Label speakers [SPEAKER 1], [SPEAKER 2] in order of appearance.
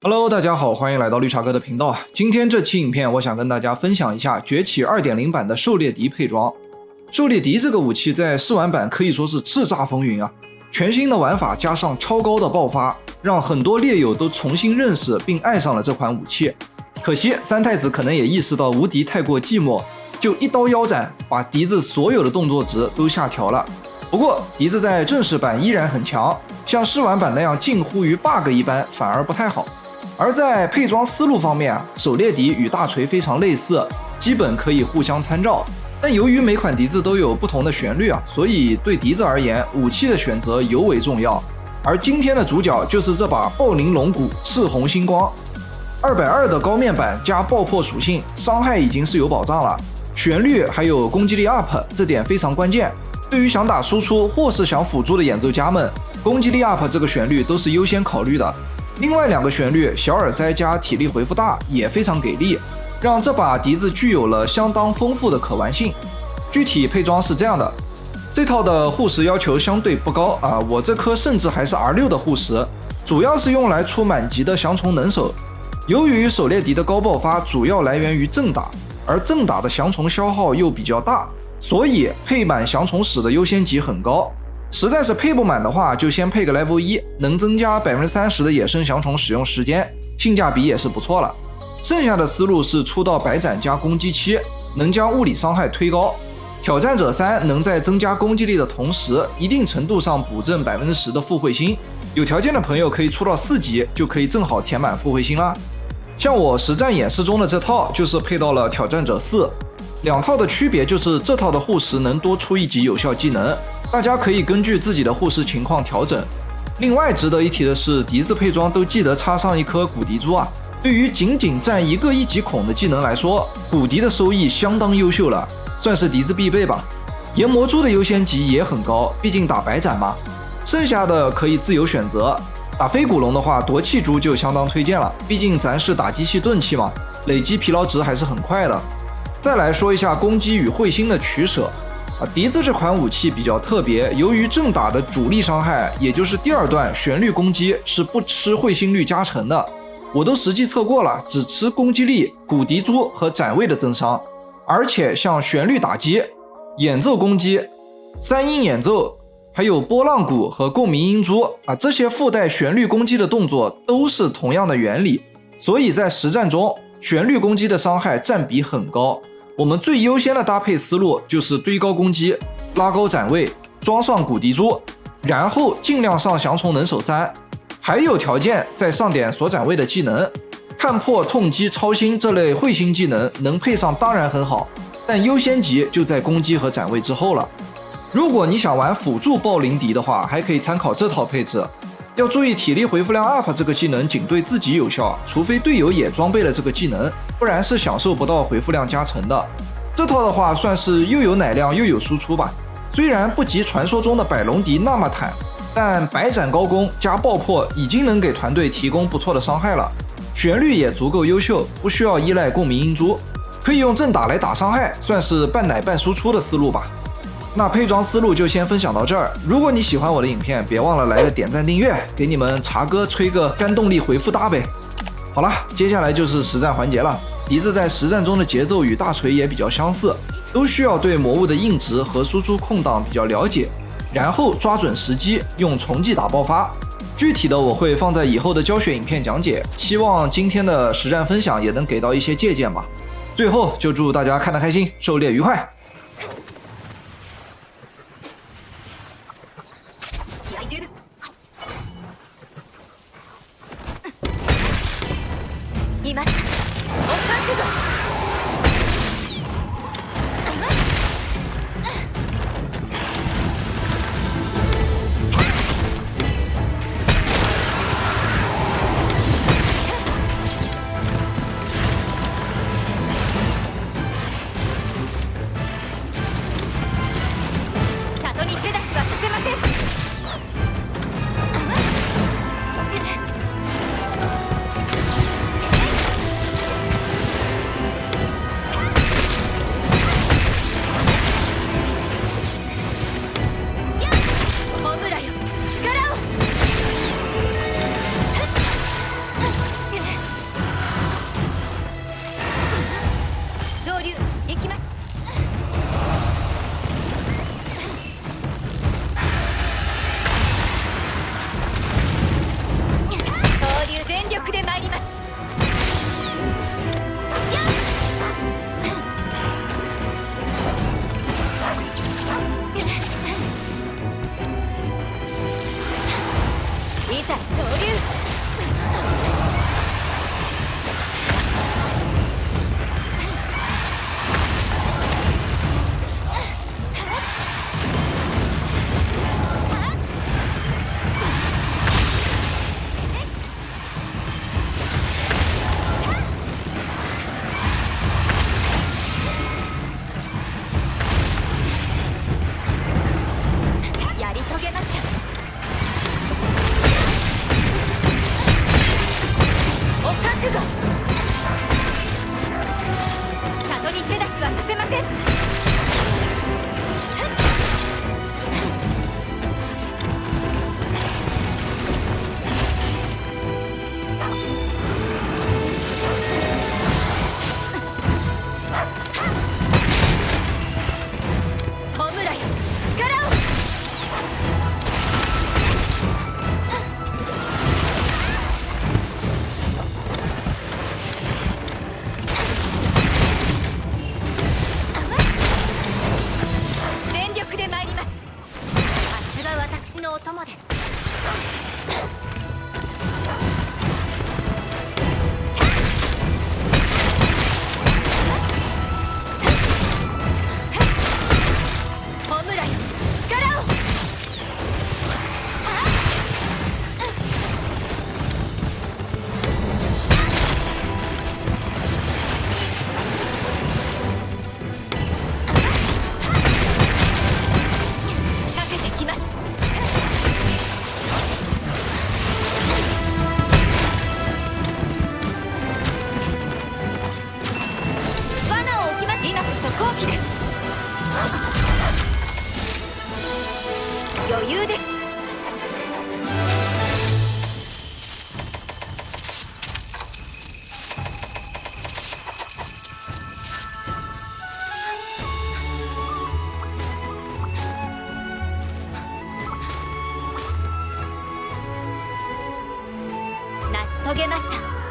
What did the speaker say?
[SPEAKER 1] Hello， 大家好，欢迎来到绿茶哥的频道啊！今天这期影片，我想跟大家分享一下崛起 2.0 版的狩猎笛配装。狩猎笛这个武器在试玩版可以说是叱咤风云啊！全新的玩法加上超高的爆发，让很多猎友都重新认识并爱上了这款武器。可惜三太子可能也意识到无敌太过寂寞，就一刀腰斩，把笛子所有的动作值都下调了。不过笛子在正式版依然很强，像试玩版那样近乎于 bug 一般反而不太好。而在配装思路方面啊，狩猎笛与大锤非常类似，基本可以互相参照。但由于每款笛子都有不同的旋律啊，所以对笛子而言，武器的选择尤为重要。而今天的主角就是这把暴鳞龙骨赤红星光，220的高面板加爆破属性，伤害已经是有保障了，旋律还有攻击力 up， 这点非常关键。对于想打输出或是想辅助的演奏家们，攻击力 up 这个旋律都是优先考虑的。另外两个旋律小耳塞加体力回复大也非常给力，让这把笛子具有了相当丰富的可玩性。具体配装是这样的，这套的护石要求相对不高啊，我这颗甚至还是 R6 的护石，主要是用来出满级的降虫能手。由于狩猎笛的高爆发主要来源于正打，而正打的降虫消耗又比较大，所以配满降虫矢的优先级很高。实在是配不满的话，就先配个 level 1，能增加 30% 的野生降虫使用时间，性价比也是不错了。剩下的思路是出到白斩加攻击7，能将物理伤害推高。挑战者3能在增加攻击力的同时，一定程度上补正 10% 的富慧星。有条件的朋友可以出到4级，就可以正好填满富慧星啦。像我实战演示中的这套就是配到了挑战者4，两套的区别就是这套的护石能多出1级有效技能，大家可以根据自己的护石情况调整。另外值得一提的是，笛子配装都记得插上一颗骨笛珠啊。对于仅占一个1级孔的技能来说，骨笛的收益相当优秀了，算是笛子必备吧。研磨珠的优先级也很高，毕竟打白斩嘛。剩下的可以自由选择。打飞骨龙的话，夺气珠就相当推荐了，毕竟咱是打机器钝器嘛，累积疲劳值还是很快的。再来说一下攻击与慧星的取舍。笛子这款武器比较特别，由于正打的主力伤害，也就是第2段旋律攻击是不吃慧星率加成的，我都实际测过了，只吃攻击力、骨笛珠和斩位的增伤。而且像旋律打击、演奏攻击、3音演奏，还有波浪鼓和共鸣音珠这些附带旋律攻击的动作都是同样的原理，所以在实战中旋律攻击的伤害占比很高。我们最优先的搭配思路就是堆高攻击，拉高斩位，装上骨笛珠，然后尽量上降虫能手3，还有条件再上点锁斩位的技能。看破、痛击、超星这类慧星技能能配上当然很好，但优先级就在攻击和斩位之后了。如果你想玩辅助暴鳞笛的话，还可以参考这套配置。要注意体力回复量 up 这个技能仅对自己有效，除非队友也装备了这个技能，不然是享受不到回复量加成的。这套的话算是又有奶量又有输出吧，虽然不及传说中的百龙笛那么坦，但白斩高攻加爆破已经能给团队提供不错的伤害了。旋律也足够优秀，不需要依赖共鸣音珠，可以用正打来打伤害，算是半奶半输出的思路吧。那配装思路就先分享到这儿。如果你喜欢我的影片，别忘了来个点赞订阅，给你们茶哥吹个干动力回复大呗。好了，接下来就是实战环节了。笛子在实战中的节奏与大锤也比较相似，都需要对魔物的硬直和输出空档比较了解，然后抓准时机用重击打爆发。具体的我会放在以后的教学影片讲解，希望今天的实战分享也能给到一些借鉴吧。最后就祝大家看得开心，狩猎愉快。
[SPEAKER 2] いました。お覚悟。里に手出しはさせません。えました。